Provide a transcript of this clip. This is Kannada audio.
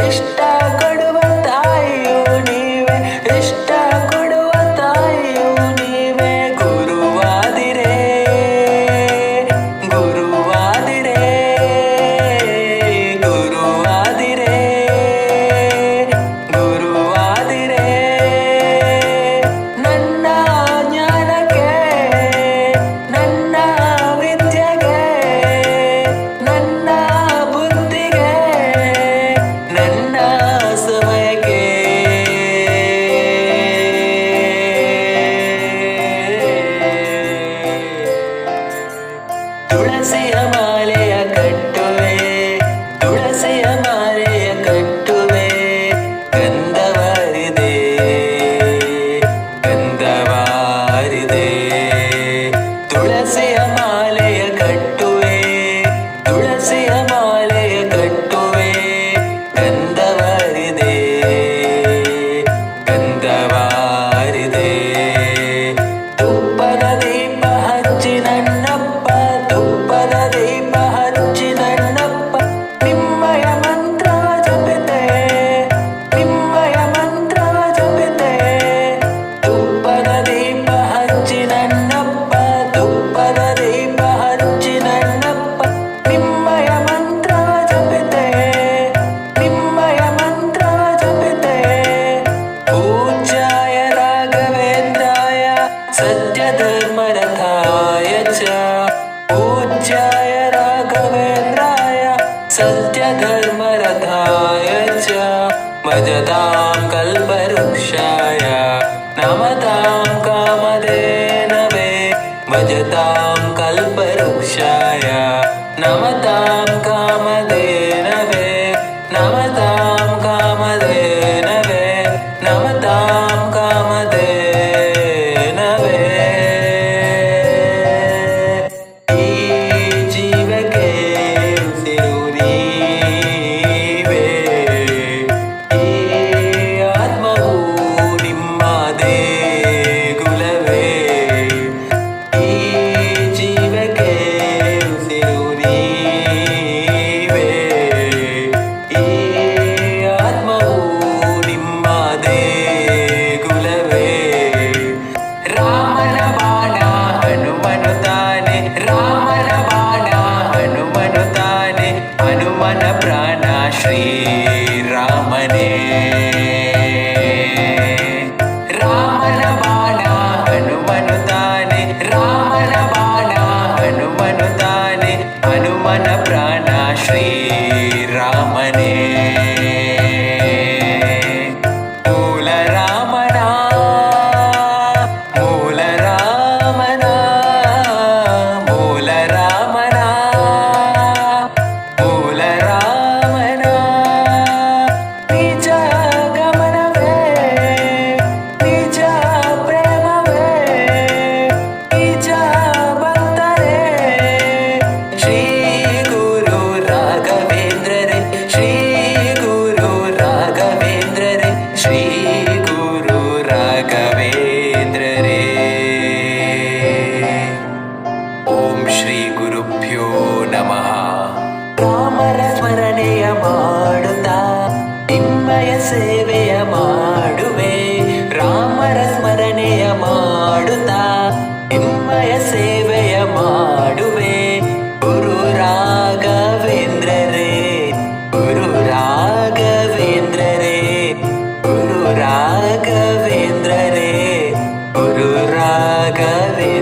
ಇಷ್ಟ ಕೊಡುವ ತಾಯಿಯು ನೀವೇ, ಇಷ್ಟ ಕೊಡುವ ತಾಯಿಯು ನೀವೇ. ಗುರುವಾದಿರೇ ಗುರುವಾದಿರೇ ಗುರುವಾದಿರೇ ಗುರುವಾದಿರೇ. ನನ್ನ ಜ್ಞಾನಕ್ಕೆ, ನನ್ನ ವಿದ್ಯೆಗೆ, ನನ್ನ ಬುದ್ಧಿಗೆ, ನನ್ನ ಸಮಯಕ್ಕೆ ತುಳಸಿಯ ಮಾಲೆಯ ಕಟ್ಟುವೆ, ತುಳಸಿಯ ಮಾಲೆಯ ಕಟ್ಟುವೆ. ಗಂಧವಾರಿದೆ ಗಂಧವಾರಿದೆ. ತುಳಸಿಯ ಮಾಲೆಯ ಕಟ್ಟುವೆ, ತುಳಸಿಯ ಮಾಲೆಯ ಕಟ್ಟುವೆ. ಗಂಧವಾರಿದೆ ಗಂಧವಾರಿದೆ. ತುಪ್ಪದ ದೀಪ ಹಚ್ಚಿ ನನ್ನಪ್ಪ, ತುಪ್ಪದ ದೀಪ ಹಚ್ಚಿ ನನ್ನಪ್ಪ. ನಿಮ್ಮಯ ಮಂತ್ರವ ಜಪಿತೆ, ನಿಮ್ಮಯ ಮಂತ್ರವ ಜಪಿತೆ. ತುಪ್ಪದ ದೀಪ ಹಚ್ಚಿ ನನ್ನಪ್ಪ, ತುಪ್ಪದ ದೀಪ ಹಚ್ಚಿ ನನ್ನಪ್ಪ. ನಿಮ್ಮಯ ಮಂತ್ರವ ಜಪಿತೆ, ನಿಮ್ಮಯ ಮಂತ್ರವ ಜಪಿತೆ. ಪೂಜ್ಯಾಯ ರಾಘವೇಂದ್ರಾಯ ಸತ್ಯ ಧರ್ಮರಥಾಯ ಚ, ಪೂಜ್ಯಾಯ ರಾಘವೇಂದ್ರಾಯ ಸತ್ಯ ಧರ್ಮರಥಾಯ ಚ. ಭಜತಾಂ ಕಲ್ಪವೃಕ್ಷಾಯ ನಮತಾಂ ಕಾಮಧೇನವೇ, ಭಜತಾಂ ಕಲ್ಪವೃಕ್ಷಾಯ ನಮತಾಂ ಕಾಮಧೇನವೇ, ನಮತಾಂ ಕಾಮಧೇನವೇ, ನಮತಾಂ ಕಾಮಧೇನವೇ. ಈ ಜೀವಕ್ಕೆ ಉಸಿರು ನೀವೇ, ಈ ಆತ್ಮವು ನಿಮ್ಮ ದೇಗುಲವೇ. ಈ ಜೀವಕ್ಕೆ ಉಸಿರು ನೀವೇ, ಈ ಆತ್ಮವು ನಿಮ್ಮ ದೇಗುಲವೇ. ರಾಮನ ಬಾಣ ಹನುಮನು ತಾನೆ, ರಾಮನ ಬಾಣ ಹನುಮನು ತಾನೆ. ಹನುಮನ ಪ್ರಾಣ ಶ್ರೀರಾಮನೇ. ರಾಮನ ಬಾಣ ಹನುಮನು ತಾನೆ, ರಾಮನ ಬಾಣ ಹನುಮನು ತಾನೆ. ಹನುಮನ ಪ್ರಾಣ ಶ್ರೀರಾಮನೇ. ಮೂಲ ರಾಮನ, ಮೂಲ ರಾಮನ, ಮೂಲ ರಾಮನ, ಮೂಲ ರಾಮನ. ನಿಜ ಗಮನವೇ, ನಿಜ ಪ್ರೇಮವೇ, ನಿಜ ಭಕ್ತರೇ. ಶ್ರೀ ಗುರು ರಾಘವೇಂದ್ರರೇ, ಶ್ರೀ ಗುರು ರಾಘವೇಂದ್ರರೇ, ಶ್ರೀ ಗುರು ರಾಘವೇಂದ್ರರೇ. ಓಂ ಶ್ರೀ ಗುರುಭ್ಯೋ ನಮಃ. ರಾಮರ ಸ್ಮರಣೆಯ ಮಾಡುತ್ತಾ ನಿಮ್ಮಯ ಸೇವೆಯ ಮಾಡುವೆ. ರಾಮರ ಸ್ಮರಣೆಯ ಮಾಡುತ್ತಾ ನಿಮ್ಮಯ ಸೇವೆಯ ಮಾಡುವೆ. ಗುರು ರಾಘವೇಂದ್ರರೇ, ಗುರು ರಾಘವೇಂದ್ರರೇ, ಗುರು ರಾಘವೇಂದ್ರರೇ, ಗುರು ರಾಘವೇಂದ್ರ.